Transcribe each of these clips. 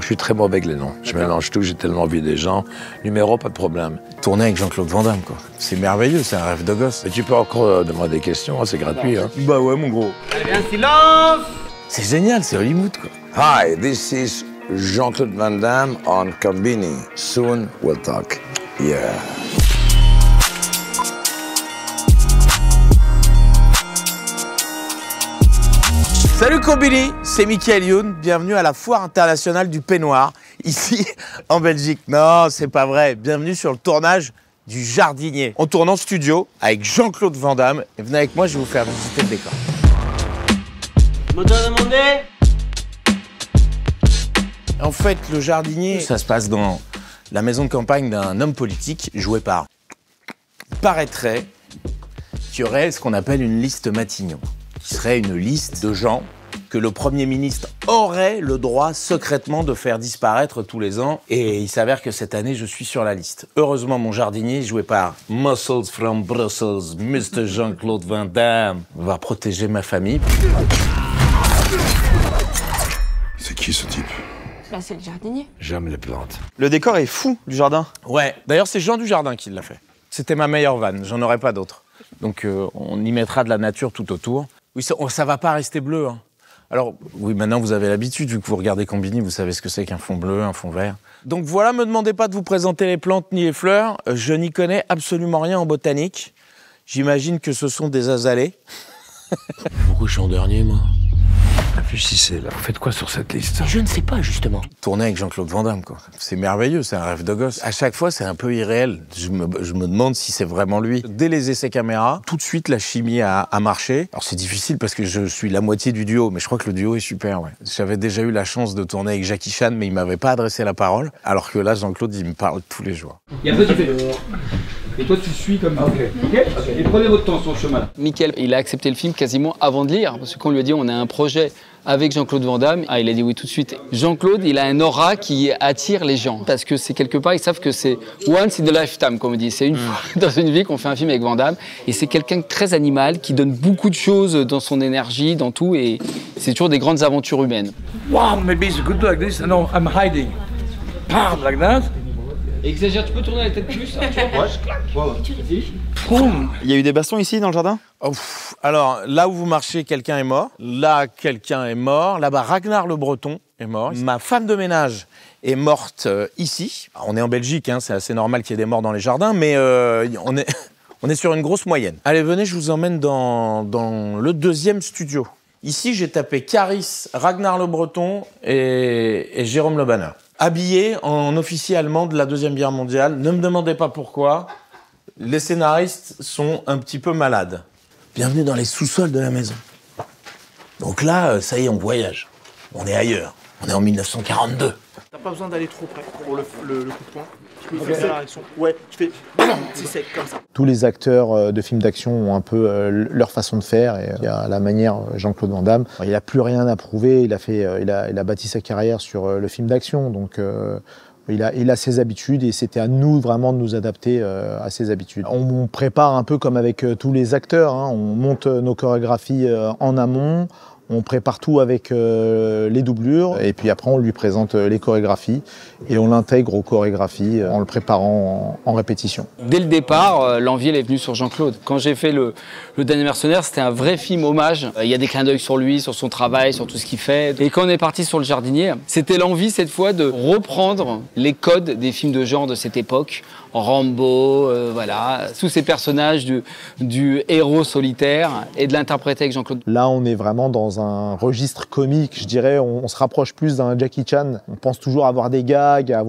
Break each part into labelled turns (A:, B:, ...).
A: Je suis très mauvais avec les noms. Je mélange tout, j'ai tellement vu des gens. Numéro, pas de problème.
B: Tourner avec Jean-Claude Van Damme, quoi. C'est merveilleux, c'est un rêve de gosse.
A: Et tu peux encore demander des questions, hein, c'est gratuit. Hein.
B: Bah ouais, mon gros.
C: Allez, un silence!
B: C'est génial, c'est Hollywood, quoi.
A: Hi, this is Jean-Claude Van Damme on Combini. Soon we'll talk. Yeah.
B: Salut Combini, c'est Michael Youn, bienvenue à la Foire internationale du peignoir, ici en Belgique. Non, c'est pas vrai, bienvenue sur le tournage du Jardinier. On tourne en studio avec Jean-Claude Van Damme. Et venez avec moi, je vais vous faire visiter le décor.
C: Moteur demandé?
B: En fait, le Jardinier, ça se passe dans la maison de campagne d'un homme politique joué par... Il paraîtrait qu'il y aurait ce qu'on appelle une liste Matignon, qui serait une liste de gens que le Premier ministre aurait le droit secrètement de faire disparaître tous les ans. Et il s'avère que cette année, je suis sur la liste. Heureusement, mon jardinier, joué par Muscles from Brussels, Mr. Jean-Claude Van Damme, va protéger ma famille.
D: C'est qui ce type?
E: Là, c'est le jardinier.
A: J'aime les plantes.
F: Le décor est fou du jardin.
B: Ouais, d'ailleurs, c'est Jean Dujardin qui l'a fait. C'était ma meilleure vanne, j'en aurais pas d'autre. Donc, on y mettra de la nature tout autour. Oui, ça va pas rester bleu, hein. Alors, oui, maintenant vous avez l'habitude, vu que vous regardez Combini, vous savez ce que c'est qu'un fond bleu, un fond vert. Donc voilà, me demandez pas de vous présenter les plantes ni les fleurs, je n'y connais absolument rien en botanique. J'imagine que ce sont des azalées.
A: Pourquoi je suis en dernier, moi? Réfléchissez, là. Vous faites quoi sur cette liste?
E: Je ne sais pas, justement.
B: Tourner avec Jean-Claude Van Damme, quoi. C'est merveilleux, c'est un rêve de gosse. À chaque fois, c'est un peu irréel. Je me demande si c'est vraiment lui. Dès les essais caméra, tout de suite, la chimie a marché. Alors, c'est difficile parce que je suis la moitié du duo, mais je crois que le duo est super, ouais. J'avais déjà eu la chance de tourner avec Jackie Chan, mais il m'avait pas adressé la parole. Alors que là, Jean-Claude, il me parle tous les jours.
G: Et après, tu fais dehors. Et toi, tu suis comme ça. Ok. Et prenez votre temps sur le chemin.
H: Mickaël, il a accepté le film quasiment avant de lire, parce que quand on lui a dit on a un projet avec Jean-Claude Van Damme, il a dit oui tout de suite. Jean-Claude, il a un aura qui attire les gens, parce que c'est quelque part, ils savent que c'est once in a lifetime, comme on dit. C'est une fois dans une vie qu'on fait un film avec Van Damme, et c'est quelqu'un de très animal, qui donne beaucoup de choses dans son énergie, dans tout, et c'est toujours des grandes aventures humaines.
G: Wow, maybe it's good like this. No, I'm hiding. Bam, like that.
H: Exagère, tu peux tourner la tête plus, hein, tu vois,
G: Boom.
F: Il y a eu des bastons ici dans le jardin?
B: Oh, alors, là où vous marchez, quelqu'un est mort. Là, quelqu'un est mort. Là-bas, Ragnar le Breton est mort. Ma femme de ménage est morte ici. Alors, on est en Belgique, hein, c'est assez normal qu'il y ait des morts dans les jardins, mais on est sur une grosse moyenne. Allez, venez, je vous emmène dans le deuxième studio. Ici, j'ai tapé Caris, Ragnar le Breton et Jérôme Le Banner. Habillés en officier allemand de la Deuxième Guerre mondiale. Ne me demandez pas pourquoi. Les scénaristes sont un petit peu malades. Bienvenue dans les sous-sols de la maison. Donc là, ça y est, on voyage. On est ailleurs. On est en 1942.
I: T'as pas besoin d'aller trop près pour le coup de poing. Tu peux faire la réaction. Ouais, tu fais... C'est sec, comme ça.
J: Tous les acteurs de films d'action ont un peu leur façon de faire. Et il y a la manière Jean-Claude Van Damme. Il n'a plus rien à prouver. Il a bâti sa carrière sur le film d'action. Donc il a ses habitudes et c'était à nous vraiment de nous adapter à ses habitudes. On prépare un peu comme avec tous les acteurs. Hein. On monte nos chorégraphies en amont. On prépare tout avec les doublures et puis après on lui présente les chorégraphies et on l'intègre aux chorégraphies en le préparant en répétition.
H: Dès le départ, l'envie elle est venue sur Jean-Claude. Quand j'ai fait le Dernier Mercenaire, c'était un vrai film hommage. Il y a des clins d'œil sur lui, sur son travail, sur tout ce qu'il fait. Et quand on est parti sur Le Jardinier, c'était l'envie cette fois de reprendre les codes des films de genre de cette époque. Rambo, voilà, tous ces personnages du héros solitaire et de l'interpréter avec Jean-Claude.
J: Là, on est vraiment dans un registre comique, je dirais. On se rapproche plus d'un Jackie Chan. On pense toujours avoir des gags, à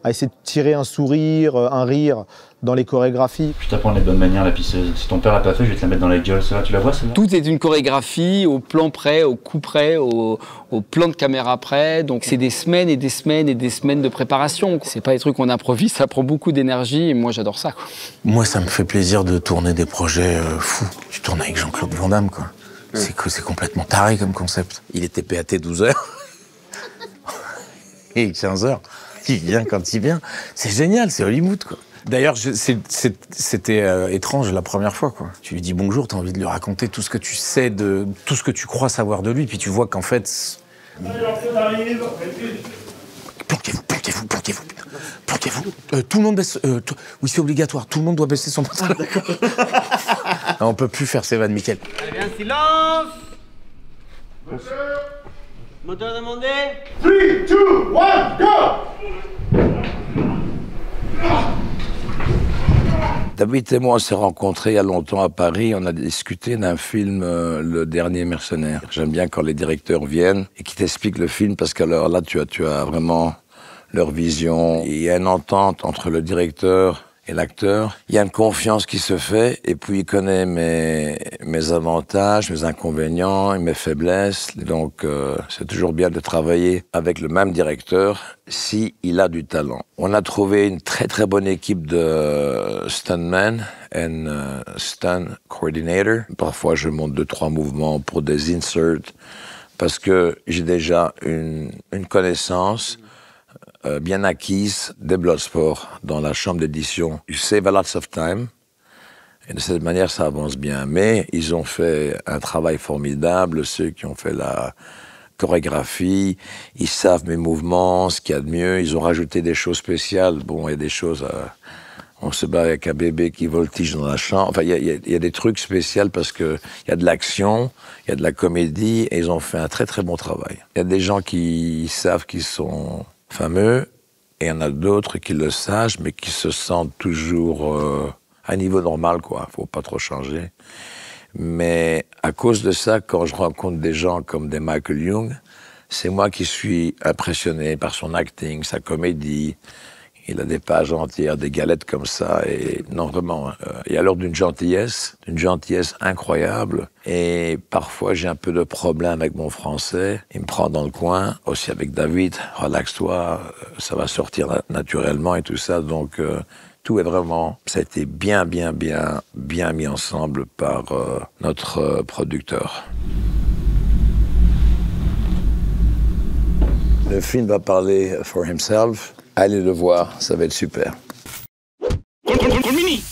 J: essayer de tirer un sourire, un rire dans les chorégraphies.
K: Je t'apprends les bonnes manières, la pisseuse. Si ton père l'a pas fait, je vais te la mettre dans la gueule. Ça va, tu la vois, celle-là?
H: Tout est une chorégraphie, au plan près, au coup près, au plan de caméra près. Donc c'est des semaines et des semaines et des semaines de préparation. C'est pas des trucs qu'on improvise, ça prend beaucoup d'énergie et moi j'adore ça, quoi.
B: Moi, ça me fait plaisir de tourner des projets fous. Tu tournes avec Jean-Claude Van Damme, quoi. C'est complètement taré comme concept. Il était PAT 12 heures et 15 heures. Il vient quand il vient. C'est génial, c'est Hollywood, quoi. D'ailleurs, c'était étrange la première fois, quoi. Tu lui dis bonjour, t'as envie de lui raconter tout ce que tu sais, tout ce que tu crois savoir de lui, puis tu vois qu'en fait... Tout le monde baisse... oui, c'est obligatoire. Tout le monde doit baisser son pantalon. Non, on peut plus faire ces vannes, Mickaël.
C: Allez, bien, silence. Moteur demandé.
I: 3, 2, 1, go!
A: David et moi, on s'est rencontrés il y a longtemps à Paris. On a discuté d'un film, Le Dernier Mercenaire. J'aime bien quand les directeurs viennent et qui t'expliquent le film parce qu'alors là, tu as vraiment leur vision. Il y a une entente entre le directeur et l'acteur. Il y a une confiance qui se fait et puis il connaît mes avantages, mes inconvénients et mes faiblesses. Donc c'est toujours bien de travailler avec le même directeur si il a du talent. On a trouvé une très très bonne équipe de stuntmen et stunt coordinator. Parfois je monte 2-3 mouvements pour des inserts parce que j'ai déjà une connaissance bien acquise des Bloodsport dans la chambre d'édition. You save a lot of time. Et de cette manière, ça avance bien. Mais ils ont fait un travail formidable, ceux qui ont fait la chorégraphie. Ils savent mes mouvements, ce qu'il y a de mieux. Ils ont rajouté des choses spéciales. Bon, il y a des choses... on se bat avec un bébé qui voltige dans la chambre. Enfin, il y a des trucs spéciaux parce qu'il y a de l'action, il y a de la comédie, et ils ont fait un très très bon travail. Il y a des gens qui savent qu'ils sont fameux, et il y en a d'autres qui le sachent, mais qui se sentent toujours à un niveau normal, quoi. Faut pas trop changer. Mais à cause de ça, quand je rencontre des gens comme des Michael Young, c'est moi qui suis impressionné par son acting, sa comédie. Il a des pages entières, des galettes comme ça, et non, vraiment, il y a alors d'une gentillesse incroyable, et parfois j'ai un peu de problème avec mon français, il me prend dans le coin, aussi avec David, relaxe-toi, ça va sortir naturellement et tout ça, donc tout est vraiment, ça a été bien mis ensemble par notre producteur. Le film va parler for himself. Allez le voir, ça va être super.
C: Colmini.